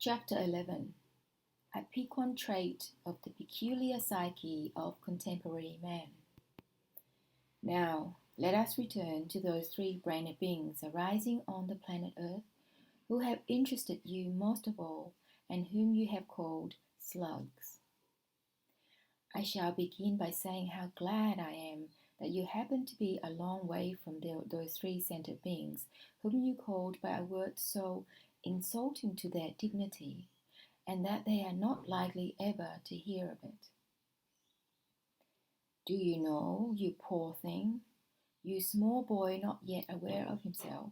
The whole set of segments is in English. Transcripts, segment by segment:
Chapter 11. A piquant trait of the peculiar psyche of contemporary man. Now, let us return to those three-brained beings arising on the planet Earth who have interested you most of all and whom you have called slugs. I shall begin by saying how glad I am that you happen to be a long way from those three-centered beings whom you called by a word so insulting to their dignity, and that they are not likely ever to hear of it. Do you know, you poor thing, you small boy not yet aware of himself,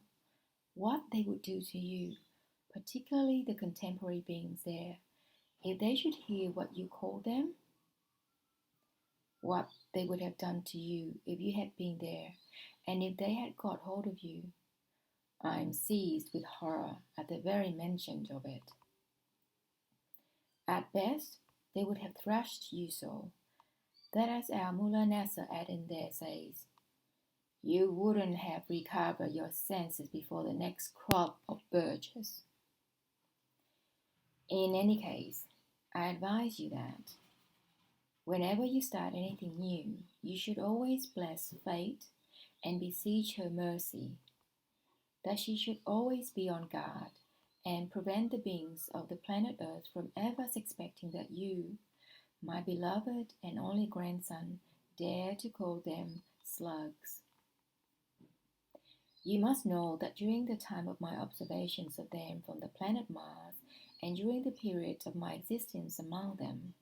what they would do to you, particularly the contemporary beings there, if they should hear what you call them? What they would have done to you if you had been there, and if they had got hold of you? I am seized with horror at the very mention of it. At best, they would have thrashed you so, that as our Mullah Nasser Aden there says, you wouldn't have recovered your senses before the next crop of birches. In any case, I advise you that whenever you start anything new, you should always bless fate and beseech her mercy, that she should always be on guard and prevent the beings of the planet Earth from ever suspecting that you, my beloved and only grandson, dare to call them slugs. You must know that during the time of my observations of them from the planet Mars, and during the period of my existence among them,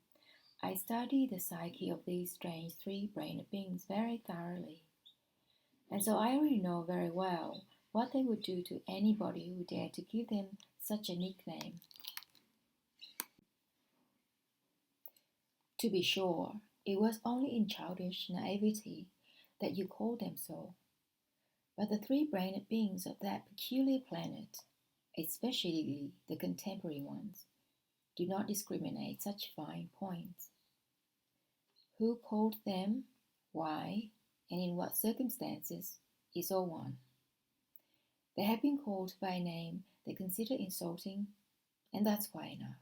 I studied the psyche of these strange three-brained beings very thoroughly, and so I already know very well what they would do to anybody who dared to give them such a nickname. To be sure, it was only in childish naivety that you called them so, but the three-brained beings of that peculiar planet, especially the contemporary ones, do not discriminate such fine points. Who called them, why, and in what circumstances is all one. They have been called by a name they consider insulting, and that's quite enough.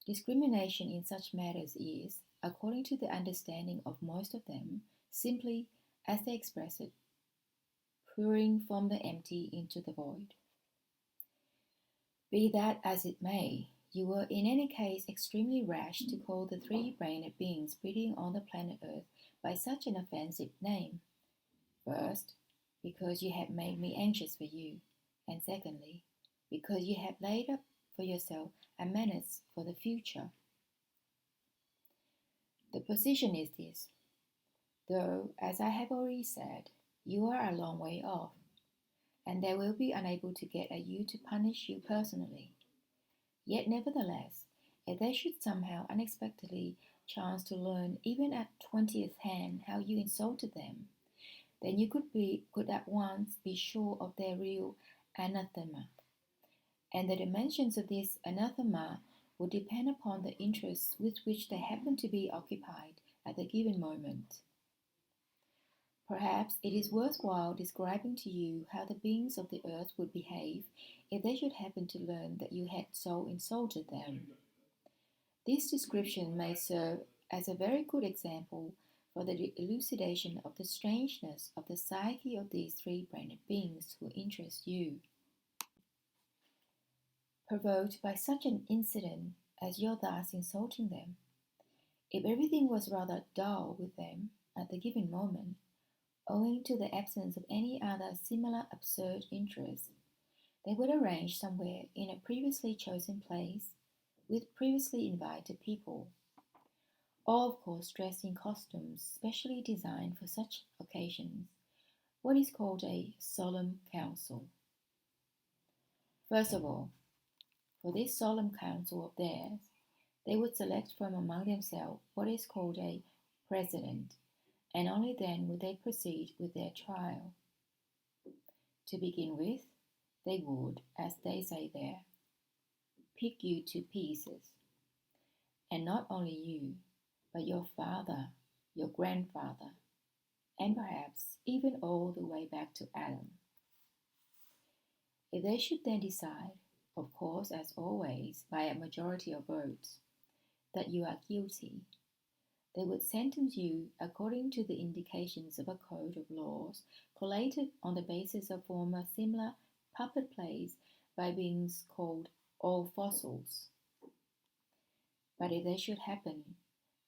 Discrimination in such matters is, according to the understanding of most of them, simply, as they express it, pouring from the empty into the void. Be that as it may, you were in any case extremely rash to call the three-brained beings breeding on the planet Earth by such an offensive name. First, because you had made me anxious for you, and secondly, because you had laid up for yourself a menace for the future. The position is this: though, as I have already said, you are a long way off, and they will be unable to get at you to punish you personally. Yet nevertheless, if they should somehow unexpectedly chance to learn even at 20th hand how you insulted them, then you could at once be sure of their real anathema. And the dimensions of this anathema would depend upon the interests with which they happen to be occupied at the given moment. Perhaps it is worthwhile describing to you how the beings of the earth would behave if they should happen to learn that you had so insulted them. This description may serve as a very good example for the elucidation of the strangeness of the psyche of these three-brained beings who interest you. Provoked by such an incident as your thus insulting them, if everything was rather dull with them at the given moment, owing to the absence of any other similar absurd interest, they would arrange somewhere in a previously chosen place with previously invited people, all of course dressed in costumes specially designed for such occasions, what is called a Solemn Council. First of all, for this Solemn Council of theirs, they would select from among themselves what is called a President, and only then would they proceed with their trial. To begin with, they would, as they say there, pick you to pieces, and not only you, but your father, your grandfather, and perhaps even all the way back to Adam. If they should then decide of course, as always, by a majority of votes, that you are guilty, they would sentence you according to the indications of a code of laws collated on the basis of former similar puppet plays by beings called all fossils. But if they should happen,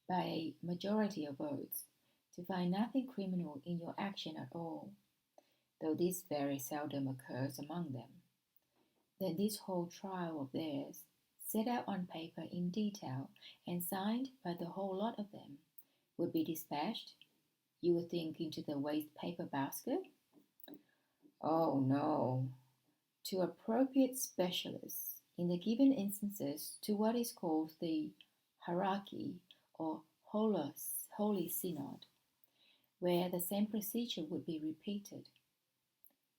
by a majority of votes, to find nothing criminal in your action at all, though this very seldom occurs among them, then this whole trial of theirs, set out on paper in detail and signed by the whole lot of them, would be dispatched, you would think, into the waste paper basket? Oh no, to appropriate specialists, in the given instances to what is called the hierarchy or Holy Synod, where the same procedure would be repeated.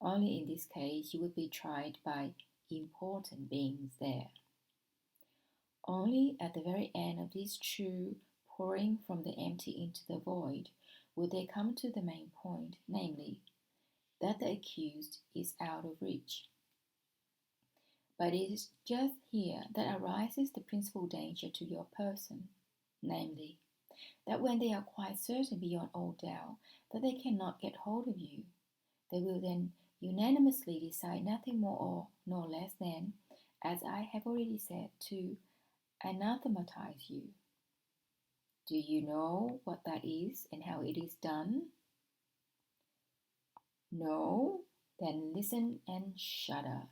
Only in this case you would be tried by important beings there. Only at the very end of this true pouring from the empty into the void would they come to the main point, namely, that the accused is out of reach. But it is just here that arises the principal danger to your person, namely, that when they are quite certain beyond all doubt that they cannot get hold of you, they will then unanimously decide nothing more or nor less than, as I have already said, to anathematize you. Do you know what that is and how it is done? No? Then listen and shudder.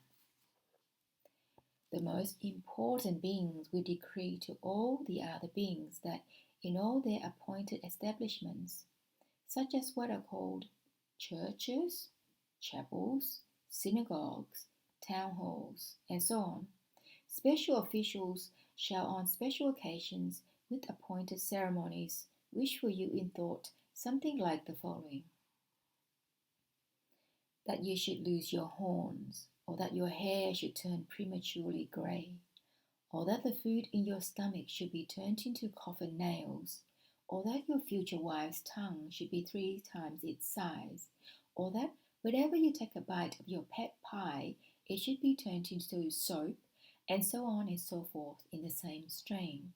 The most important beings will decree to all the other beings that in all their appointed establishments, such as what are called churches, chapels, synagogues, town halls, and so on, special officials shall on special occasions with appointed ceremonies wish for you in thought something like the following: that you should lose your horns, or that your hair should turn prematurely grey, or that the food in your stomach should be turned into coffin nails, or that your future wife's tongue should be 3 times its size, or that whenever you take a bite of your pet pie, it should be turned into soap, and so on and so forth in the same strain.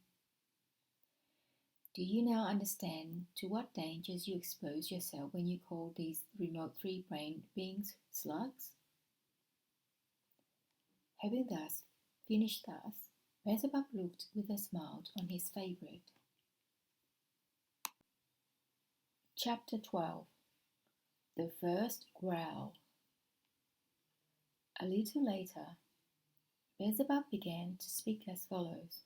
Do you now understand to what dangers you expose yourself when you call these remote 3-brained beings slugs? Having thus finished Beelzebub looked with a smile on his favourite. Chapter 12. The First Growl. A little later, Beelzebub began to speak as follows.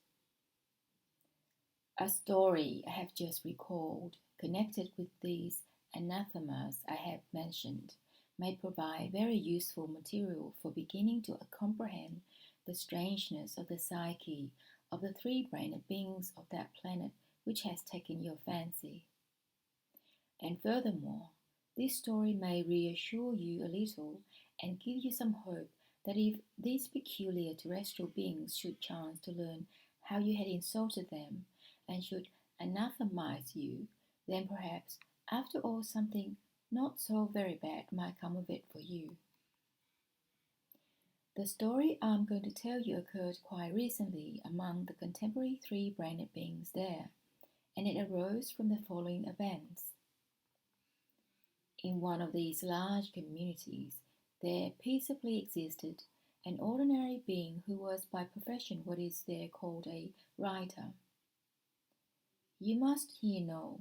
A story I have just recalled, connected with these anathemas I have mentioned, may provide very useful material for beginning to comprehend the strangeness of the psyche of the 3-brained beings of that planet which has taken your fancy. And furthermore, this story may reassure you a little and give you some hope that if these peculiar terrestrial beings should chance to learn how you had insulted them and should anathemize you, then perhaps, after all, something not so very bad might come of it for you. The story I'm going to tell you occurred quite recently among the contemporary 3-brained beings there, and it arose from the following events. In one of these large communities, there peaceably existed an ordinary being who was by profession what is there called a writer. You must here know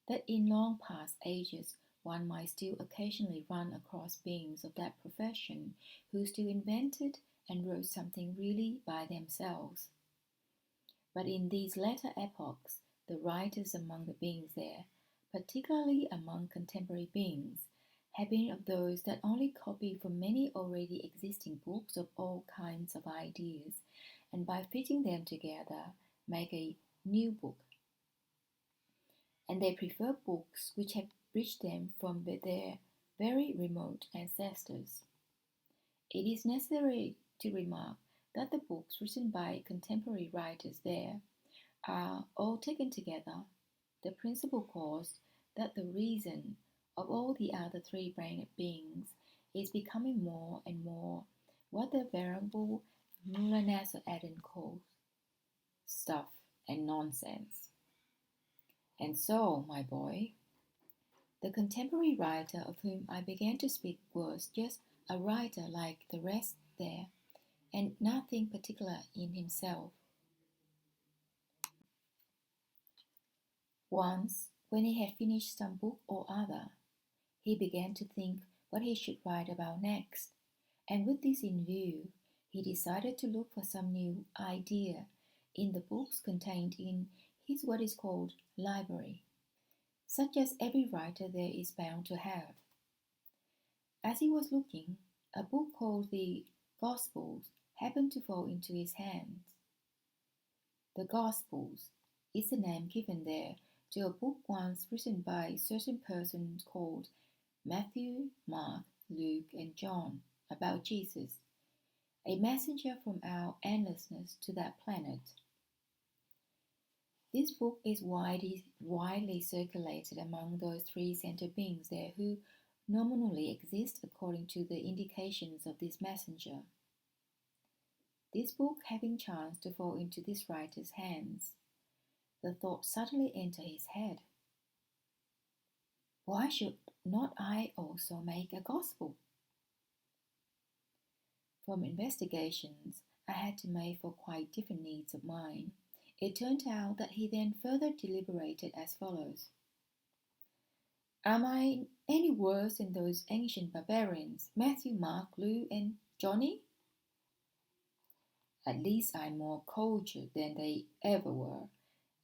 that in long past ages one might still occasionally run across beings of that profession who still invented and wrote something really by themselves. But in these latter epochs, the writers among the beings there, particularly among contemporary beings, have been of those that only copy from many already existing books of all kinds of ideas, and by fitting them together make a new book. And they prefer books which have reached them from their very remote ancestors. It is necessary to remark that the books written by contemporary writers there are, all taken together, the principal cause that the reason of all the other 3-brained beings is becoming more and more what the venerable Mulanasa Aden calls stuff and nonsense. And so, my boy, the contemporary writer of whom I began to speak was just a writer like the rest there, and nothing particular in himself. Once, when he had finished some book or other, he began to think what he should write about next, and with this in view, he decided to look for some new idea in the books contained in his what is called library, such as every writer there is bound to have. As he was looking, a book called the Gospels happened to fall into his hands. The Gospels is the name given there to a book once written by certain persons called Matthew, Mark, Luke, and John about Jesus, a messenger from our endlessness to that planet. This book is widely circulated among those three center beings there who nominally exist according to the indications of this messenger. This book having chanced to fall into this writer's hands, the thought suddenly entered his head, why should not I also make a gospel? From investigations I had to make for quite different needs of mine, it turned out that he then further deliberated as follows. Am I any worse than those ancient barbarians, Matthew, Mark, Luke, and Johnny? At least I'm more cultured than they ever were,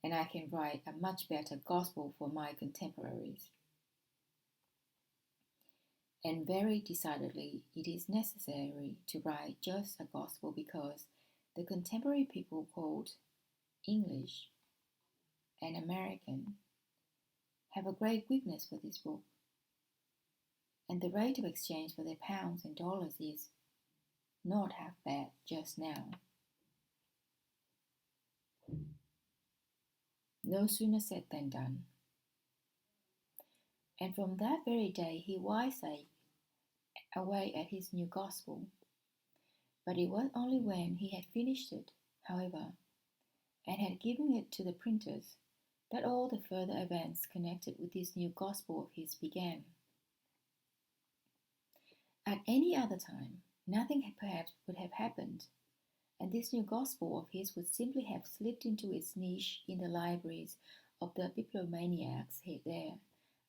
and I can write a much better gospel for my contemporaries. And very decidedly it is necessary to write just a gospel because the contemporary people called English and American have a great weakness for this book, and the rate of exchange for their pounds and dollars is not half bad just now. No sooner said than done. And from that very day he wisely away at his new gospel. But it was only when he had finished it, however, and had given it to the printers, that all the further events connected with this new gospel of his began. At any other time, nothing perhaps would have happened, and this new gospel of his would simply have slipped into its niche in the libraries of the bibliomaniacs there,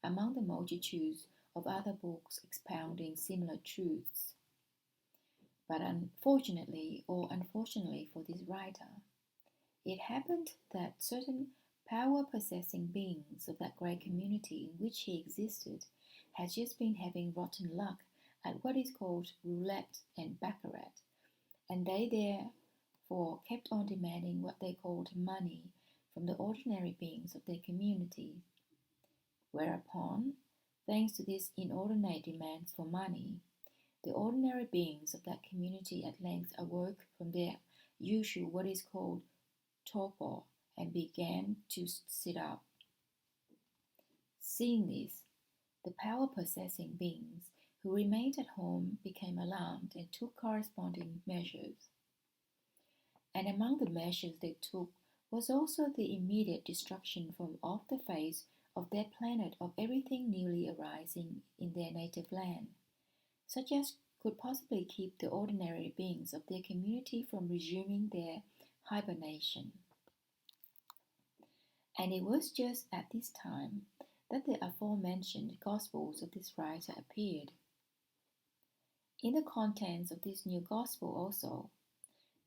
among the multitudes of other books expounding similar truths. But unfortunately, or unfortunately for this writer, it happened that certain power-possessing beings of that great community in which he existed had just been having rotten luck at what is called roulette and baccarat, and they therefore kept on demanding what they called money from the ordinary beings of their community. Whereupon, thanks to these inordinate demands for money, the ordinary beings of that community at length awoke from their usual what is called torpor and began to sit up. Seeing this, the power-possessing beings who remained at home became alarmed and took corresponding measures. And among the measures they took was also the immediate destruction from off the face of their planet of everything newly arising in their native land, such as could possibly keep the ordinary beings of their community from resuming their hibernation. And it was just at this time that the aforementioned Gospels of this writer appeared. In the contents of this new Gospel also,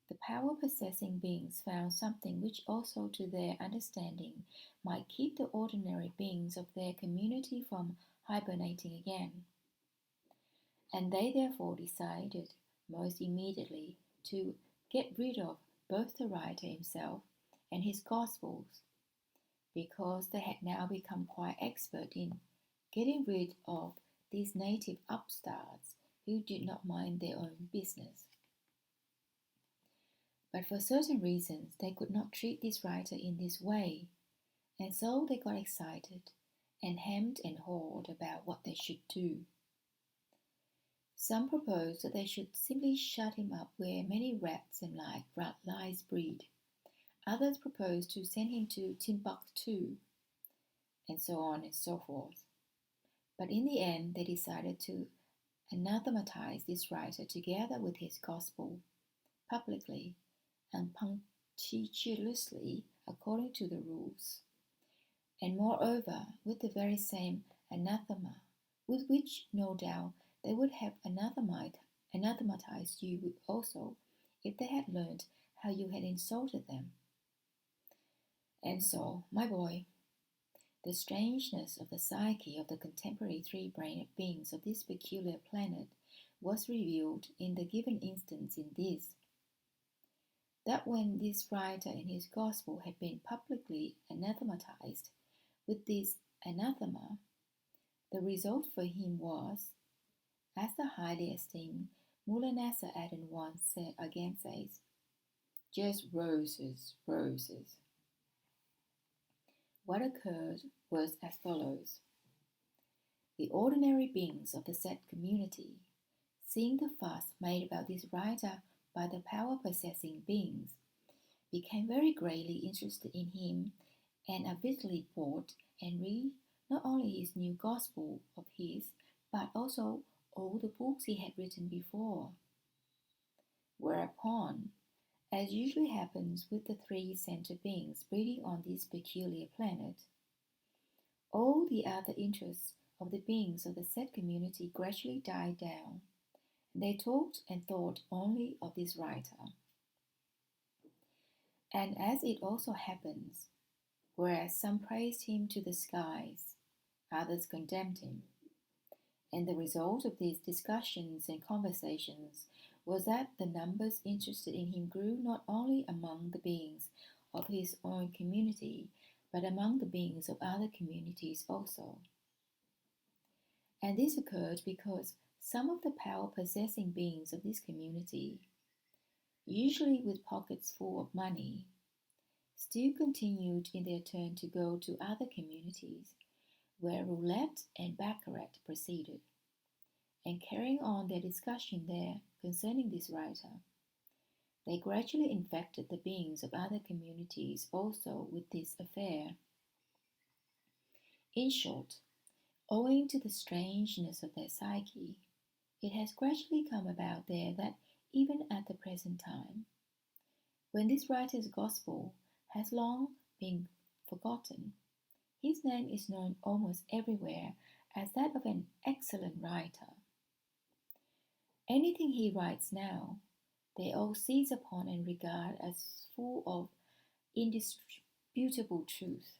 the power-possessing beings found something which also to their understanding might keep the ordinary beings of their community from hibernating again. And they therefore decided most immediately to get rid of both the writer himself and his Gospels, because they had now become quite expert in getting rid of these native upstarts who did not mind their own business. But for certain reasons they could not treat this writer in this way, and so they got excited and hemmed and hawed about what they should do. Some proposed that they should simply shut him up where many rats and lice breed. Others proposed to send him to Timbuktu, and so on and so forth. But in the end, they decided to anathematize this writer together with his gospel, publicly and punctiliously according to the rules, and moreover with the very same anathema with which no doubt they would have anathematized you also if they had learned how you had insulted them. And so, my boy, the strangeness of the psyche of the contemporary three-brained beings of this peculiar planet was revealed in the given instance in this, that when this writer in his gospel had been publicly anathematized with this anathema, the result for him was, as the highly esteemed Mulla-Nasser Aden once again says, just roses, roses. What occurred was as follows. The ordinary beings of the said community, seeing the fuss made about this writer by the power-possessing beings, became very greatly interested in him and avidly bought and read not only his new gospel of his, but also all the books he had written before. Whereupon, as usually happens with the three center beings breeding on this peculiar planet, all the other interests of the beings of the said community gradually died down, and they talked and thought only of this writer. And as it also happens, whereas some praised him to the skies, others condemned him. And the result of these discussions and conversations was that the numbers interested in him grew not only among the beings of his own community, but among the beings of other communities also. And this occurred because some of the power-possessing beings of this community, usually with pockets full of money, still continued in their turn to go to other communities where roulette and baccarat proceeded, and carrying on their discussion there concerning this writer, they gradually infected the beings of other communities also with this affair. In short, owing to the strangeness of their psyche, it has gradually come about there that even at the present time, when this writer's gospel has long been forgotten, his name is known almost everywhere as that of an excellent writer. Anything he writes now, they all seize upon and regard as full of indisputable truth.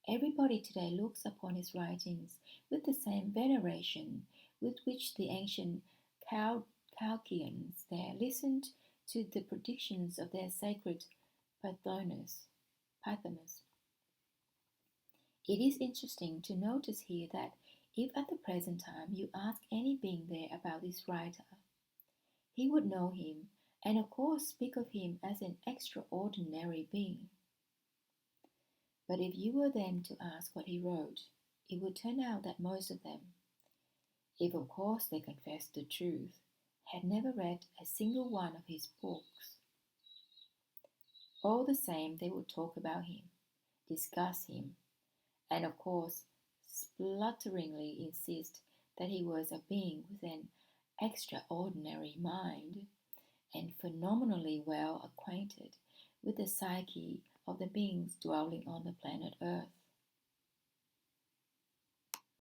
Everybody today looks upon his writings with the same veneration with which the ancient Chaldeans there listened to the predictions of their sacred Pythonis. It is interesting to notice here that if at the present time you ask any being there about this writer, he would know him and of course speak of him as an extraordinary being. But if you were then to ask what he wrote, it would turn out that most of them, if of course they confessed the truth, had never read a single one of his books. All the same, they would talk about him, discuss him, and of course splutteringly insist that he was a being with an extraordinary mind and phenomenally well acquainted with the psyche of the beings dwelling on the planet Earth.